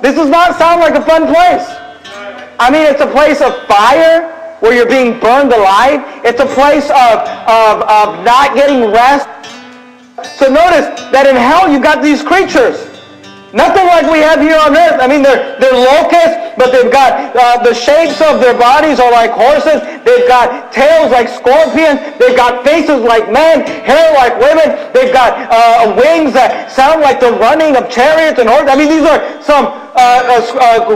This does not sound like a fun place. I mean, it's a place of fire where you're being burned alive. It's a place of not getting rest. So notice that in hell you've got these creatures. Nothing like we have here on earth. I mean, they're locusts, but they've got the shapes of their bodies are like horses. They've got tails like scorpions. They've got faces like men, hair like women. They've got wings that sound like the running of chariots and horses. I mean, these are some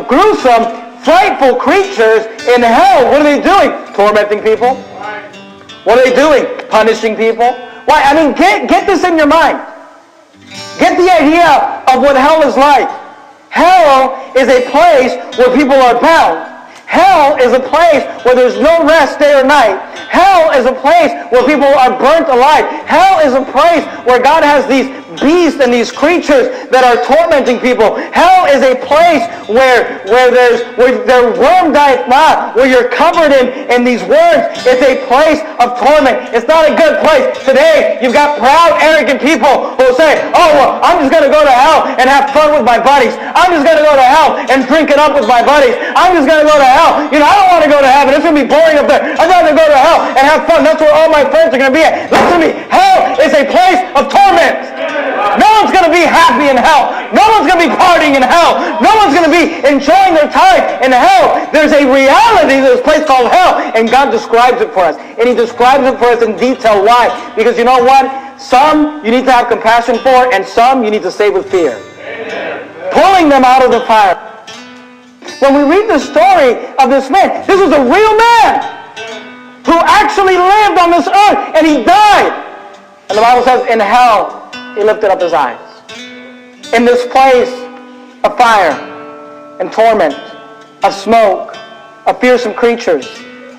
gruesome, frightful creatures in hell. What are they doing? Tormenting people. What are they doing? Punishing people. Why? I mean, get this in your mind. Get the idea of what hell is like. Hell is a place where people are bound. Hell is a place where there's no rest day or night. Hell is a place where people are burnt alive. Hell is a place where God has these beasts and these creatures that are tormenting people. Hell is a place where their worm dieth not, where you're covered in these worms. It's a place of torment. It's not a good place. Today, you've got proud, arrogant people who say, oh, well, I'm just going to go to hell and have fun with my buddies. I'm just going to go to hell and drink it up with my buddies. I'm just going to go to hell. You know, I don't want to go to heaven. It's going to be boring up there. I'd rather go to hell and have fun. That's where all my friends are going to be at. Listen to me. Hell is a place of torment. No one's going to be happy in hell. No one's going to be partying in hell. No one's going to be enjoying their time in hell. There's a reality, there's a place called hell, and God describes it for us. And He describes it for us in detail. Why? Because you know what? Some you need to have compassion for, and some you need to save with fear. Amen. Pulling them out of the fire. When we read the story of this man, this was a real man who actually lived on this earth, and he died. And the Bible says, in hell, he lifted up his eyes. In this place of fire and torment, of smoke, of fearsome creatures,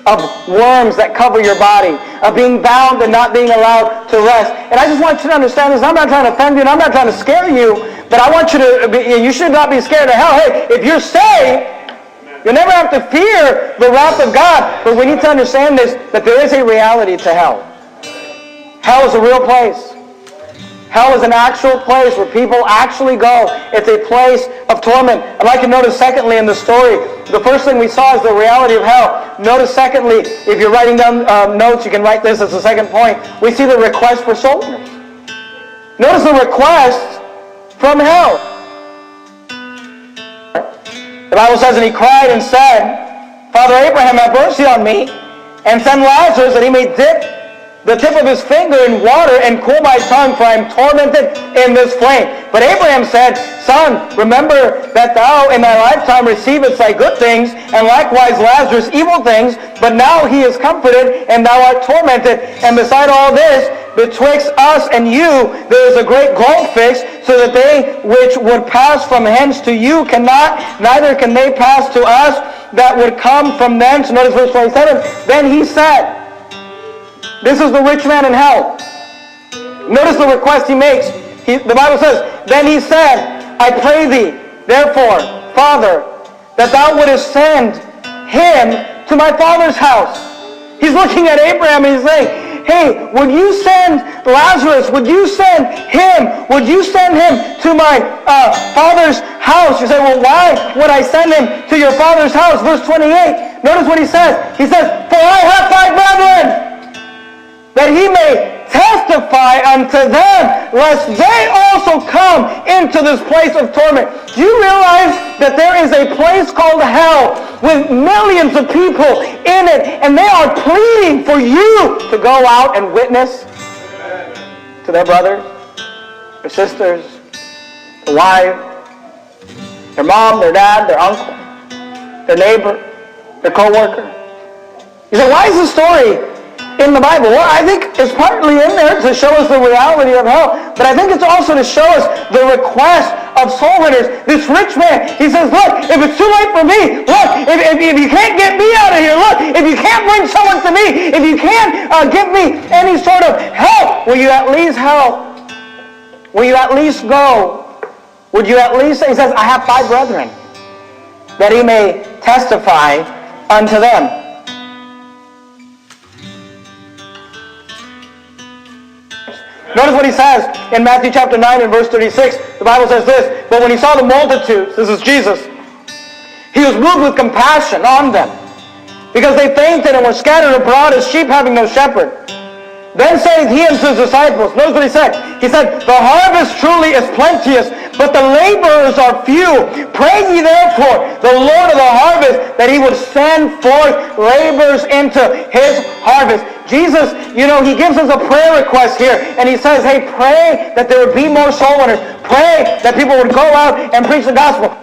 of worms that cover your body, of being bound and not being allowed to rest. And I just want you to understand this. I'm not trying to offend you, and I'm not trying to scare you, but I want you to you should not be scared of hell. Hey, if you're saved, you'll never have to fear the wrath of God. But we need to understand this, that there is a reality to hell. Hell is a real place. Hell is an actual place where people actually go. It's a place of torment. I'd like you to notice secondly in the story, the first thing we saw is the reality of hell. Notice secondly, if you're writing down notes, you can write this as the second point. We see the request for soul winners. Notice the request from hell. The Bible says, and he cried and said, Father Abraham, have mercy on me, and send Lazarus that he may dip the tip of his finger in water and cool my tongue, for I am tormented in this flame. But Abraham said, Son, remember that thou in thy lifetime receivedst thy good things, and likewise Lazarus evil things, but now he is comforted, and thou art tormented. And beside all this, betwixt us and you, there is a great gulf fixed, so that they which would pass from hence to you cannot, neither can they pass to us that would come from thence. Notice verse 27. Then he said, this is the rich man in hell. Notice the request he makes. The Bible says, then he said, I pray thee, therefore, Father, that thou wouldest send him to my father's house. He's looking at Abraham and he's saying, hey, would you send Lazarus? Would you send him? Would you send him to my father's house? You say, well, why would I send him to your father's house? Verse 28. Notice what he says. He says, for I have 5 brethren, that he may testify unto them, lest they also come into this place of torment. Do you realize that there is a place called hell with millions of people in it, and they are pleading for you to go out and witness to their brothers, their sisters, their wife, their mom, their dad, their uncle, their neighbor, their co-worker? You say, why is this story in the Bible? Well, I think it's partly in there to show us the reality of hell, but I think it's also to show us the request of soul winners. This rich man, he says, look, if it's too late for me, look, if you can't get me out of here, look, if you can't bring someone to me, if you can't give me any sort of help, will you at least help? Will you at least go? Would you at least, he says, I have 5 brethren, that he may testify unto Notice what he says in Matthew chapter 9 and verse 36. The Bible says this, but when he saw the multitudes, this is Jesus, he was moved with compassion on them, because they fainted and were scattered abroad as sheep having no shepherd. Then saith he unto his disciples, notice what he said. He said, the harvest truly is plenteous, but the laborers are few. Pray ye therefore the Lord of the harvest that he would send forth laborers into his harvest. Jesus, he gives us a prayer request here, and he says, hey, pray that there would be more soul winners. Pray that people would go out and preach the gospel.